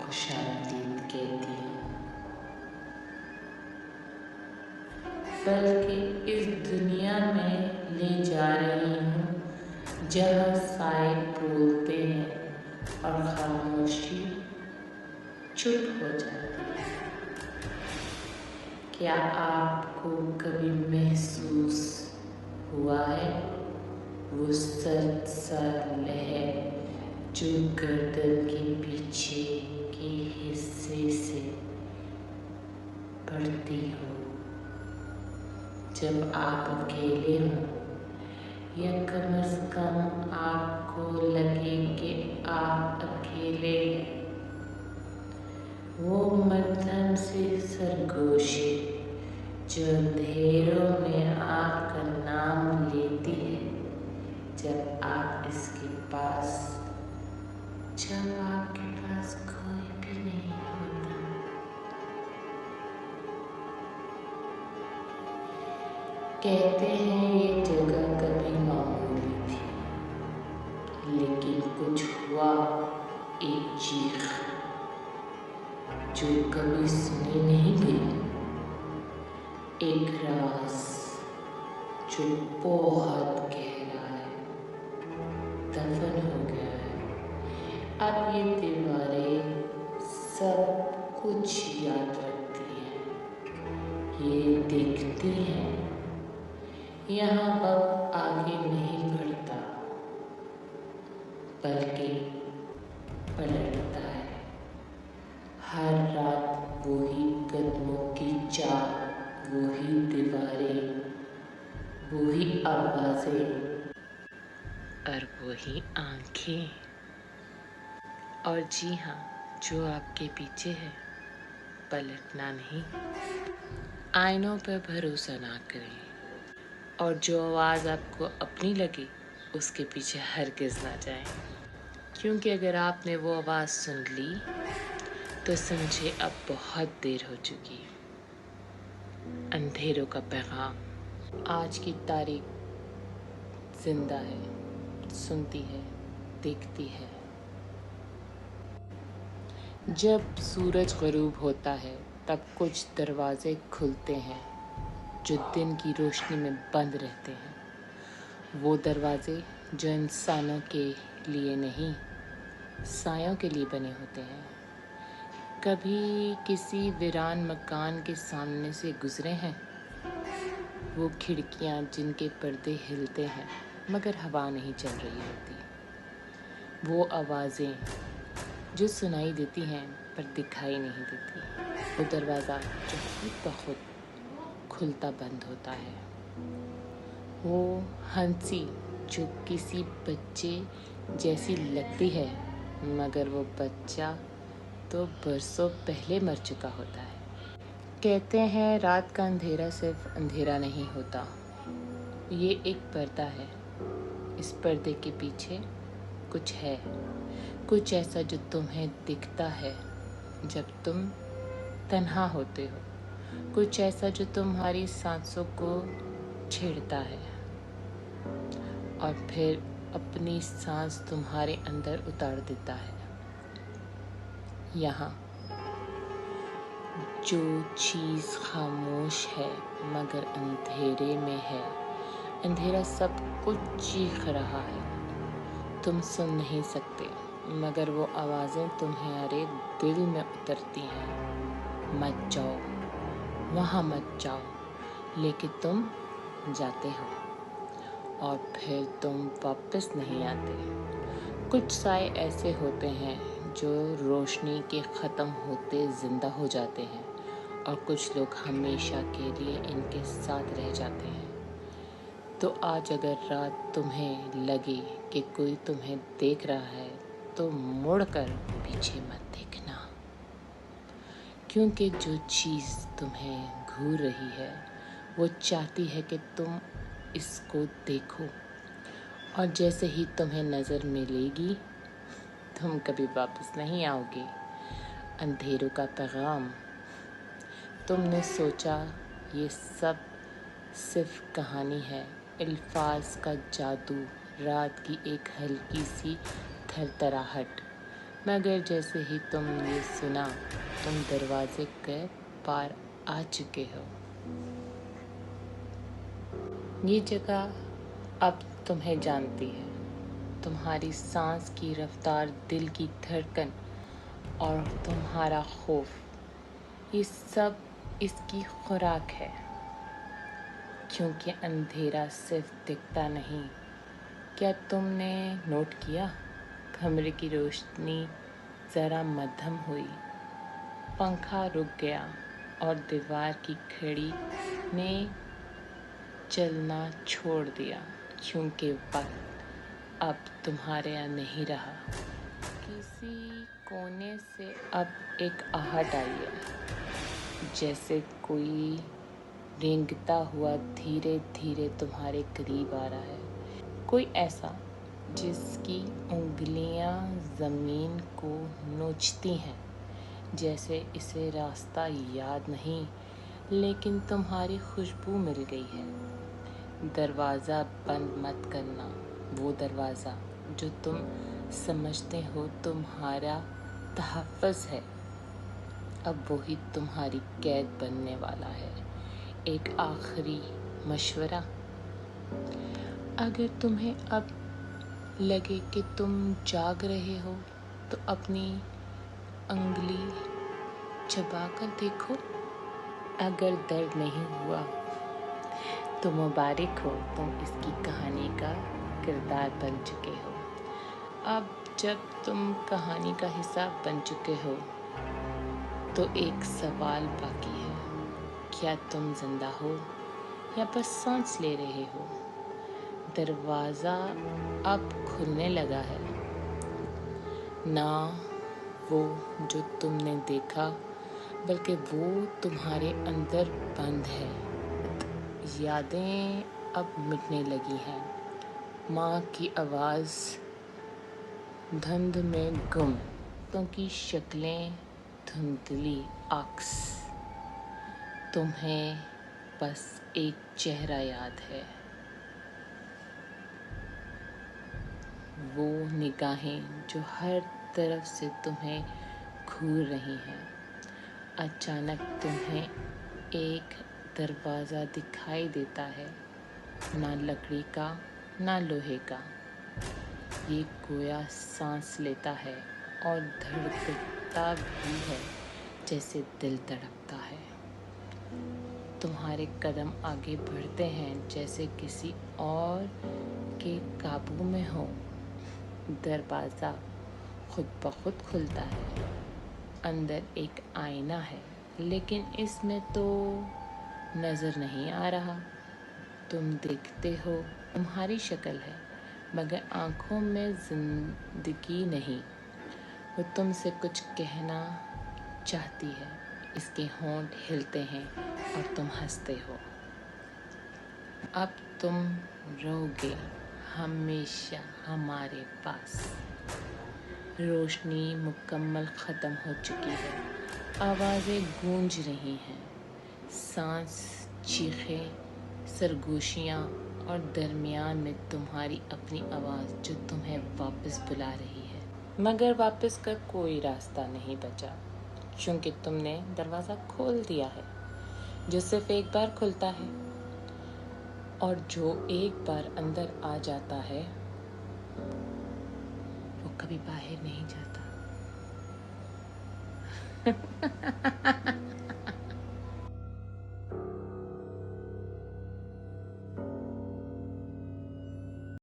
खुशामदीद कहती हूँ, बल्कि इस दुनिया में ले जा रही हूँ जहाँ साए बोलते हैं और खामोशी चुप हो जाती है। क्या आपको कभी महसूस हुआ है वो सर्द सा लहर जो गर्दन के पीछे के हिस्से से बढ़ती हो, जब आप अकेले हों या कम से कम आपको लगे कि आप अकेले हैं? वो मध्यम से सरगोशी जो अंधेरों में आपका नाम लेती है, जब आपके पास कोई भी नहीं होता। कहते हैं ये जगह कभी मामूली थी, लेकिन कुछ हुआ, एक चीख जो कभी सुनी नहीं गई, एक राज जो बहुत गहरा है, दफन हो गया है। अब ये दीवारें सब कुछ याद रखती हैं, ये देखती हैं, यहाँ वक्त आगे नहीं बढ़ता बल्कि पलटता है। हर रात वही कदमों की चाल, वही दीवारें, वही आवाजें और वही आंखें। और जी हाँ, जो आपके पीछे है, पलटना नहीं। आईनों पर भरोसा ना करें, और जो आवाज़ आपको अपनी लगे उसके पीछे हरगिज़ ना जाएं, क्योंकि अगर आपने वो आवाज़ सुन ली तो समझे अब बहुत देर हो चुकी है। अंधेरों का पैगाम। आज की तारीख जिंदा है, सुनती है, देखती है। जब सूरज ग़ुरूब होता है तब कुछ दरवाजे खुलते हैं जो दिन की रोशनी में बंद रहते हैं। वो दरवाजे जो इंसानों के लिए नहीं, सायों के लिए बने होते हैं। कभी किसी वीरान मकान के सामने से गुजरे हैं? वो खिड़कियाँ जिनके पर्दे हिलते हैं मगर हवा नहीं चल रही होती। वो आवाज़ें जो सुनाई देती हैं पर दिखाई नहीं देती। वो दरवाज़ा जो खुद ब खुद खुलता बंद होता है। वो हंसी जो किसी बच्चे जैसी लगती है मगर वो बच्चा तो बरसों पहले मर चुका होता है। कहते हैं रात का अंधेरा सिर्फ अंधेरा नहीं होता, ये एक पर्दा है। इस पर्दे के पीछे कुछ है, कुछ ऐसा जो तुम्हें दिखता है जब तुम तन्हा होते हो, कुछ ऐसा जो तुम्हारी सांसों को छेड़ता है और फिर अपनी सांस तुम्हारे अंदर उतार देता है। यहाँ जो चीज़ खामोश है मगर अंधेरे में है, अंधेरा सब कुछ चीख रहा है। तुम सुन नहीं सकते मगर वो आवाज़ें तुम्हारे दिल में उतरती हैं। मत जाओ, वहाँ मत जाओ, लेकिन तुम जाते हो और फिर तुम वापस नहीं आते। कुछ साए ऐसे होते हैं जो रोशनी के ख़त्म होते ज़िंदा हो जाते हैं और कुछ लोग हमेशा के लिए इनके साथ रह जाते हैं। तो आज अगर रात तुम्हें लगे कि कोई तुम्हें देख रहा है तो मुड़कर पीछे मत देखना, क्योंकि जो चीज़ तुम्हें घूर रही है वो चाहती है कि तुम इसको देखो, और जैसे ही तुम्हें नज़र मिलेगी तुम कभी वापस नहीं आओगे। अंधेरों का पैगाम। तुमने सोचा ये सब सिर्फ कहानी है, अल्फाज का जादू, रात की एक हल्की सी थरथराहट, मगर जैसे ही तुम ये सुना, तुम दरवाजे के पार आ चुके हो। ये जगह अब तुम्हें जानती है। तुम्हारी सांस की रफ्तार, दिल की धड़कन और तुम्हारा खौफ, ये सब इसकी खुराक है। क्योंकि अंधेरा सिर्फ दिखता नहीं। क्या तुमने नोट किया, कमरे की रोशनी ज़रा मध्यम हुई, पंखा रुक गया और दीवार की घड़ी ने चलना छोड़ दिया, क्योंकि वक्त अब तुम्हारे यहाँ नहीं रहा। किसी कोने से अब एक आहट आई है, जैसे कोई रेंगता हुआ धीरे धीरे तुम्हारे करीब आ रहा है। कोई ऐसा जिसकी उंगलियां ज़मीन को नोचती हैं, जैसे इसे रास्ता याद नहीं, लेकिन तुम्हारी खुशबू मिल गई है। दरवाज़ा बंद मत करना। वो दरवाज़ा जो तुम समझते हो तुम्हारा तहफ़्फ़ुज़ है, अब वही तुम्हारी कैद बनने वाला है। एक आखिरी मशवरा, अगर तुम्हें अब लगे कि तुम जाग रहे हो, तो अपनी उंगली चबाकर देखो। अगर दर्द नहीं हुआ तो मुबारक हो, तुम इसकी कहानी का किरदार बन चुके हो। अब जब तुम कहानी का हिस्सा बन चुके हो, तो एक सवाल बाकी है, क्या तुम जिंदा हो या बस सांस ले रहे हो? दरवाज़ा अब खुलने लगा है। ना वो जो तुमने देखा, बल्कि वो तुम्हारे अंदर बंद है। यादें अब मिटने लगी हैं। माँ की आवाज़ धुंध में गुम, की शक्लें धुंधली अक्स। तुम्हें बस एक चेहरा याद है, वो निगाहें जो हर तरफ से तुम्हें घूर रही हैं। अचानक तुम्हें एक दरवाज़ा दिखाई देता है, ना लकड़ी का ना लोहे का। ये गोया सांस लेता है और धड़कता भी है, जैसे दिल तड़पता है। तुम्हारे कदम आगे बढ़ते हैं, जैसे किसी और के काबू में हो। दरवाज़ा खुद ब खुद खुलता है। अंदर एक आईना है, लेकिन इसमें तो नज़र नहीं आ रहा। तुम देखते हो, तुम्हारी शक्ल है, मगर आँखों में जिंदगी नहीं। वो तुमसे कुछ कहना चाहती है। इसके होंठ हिलते हैं और तुम हंसते हो। अब तुम रहोगे हमेशा हमारे पास। रोशनी मुकम्मल ख़त्म हो चुकी है। आवाज़ें गूंज रही हैं, सांस, चीखें, सरगोशियाँ, और दरमियान में तुम्हारी अपनी आवाज़ जो तुम्हें वापस बुला रही है। मगर वापस का कोई रास्ता नहीं बचा, क्योंकि तुमने दरवाज़ा खोल दिया है, जो सिर्फ एक बार खुलता है, और जो एक बार अंदर आ जाता है वो कभी बाहर नहीं जाता।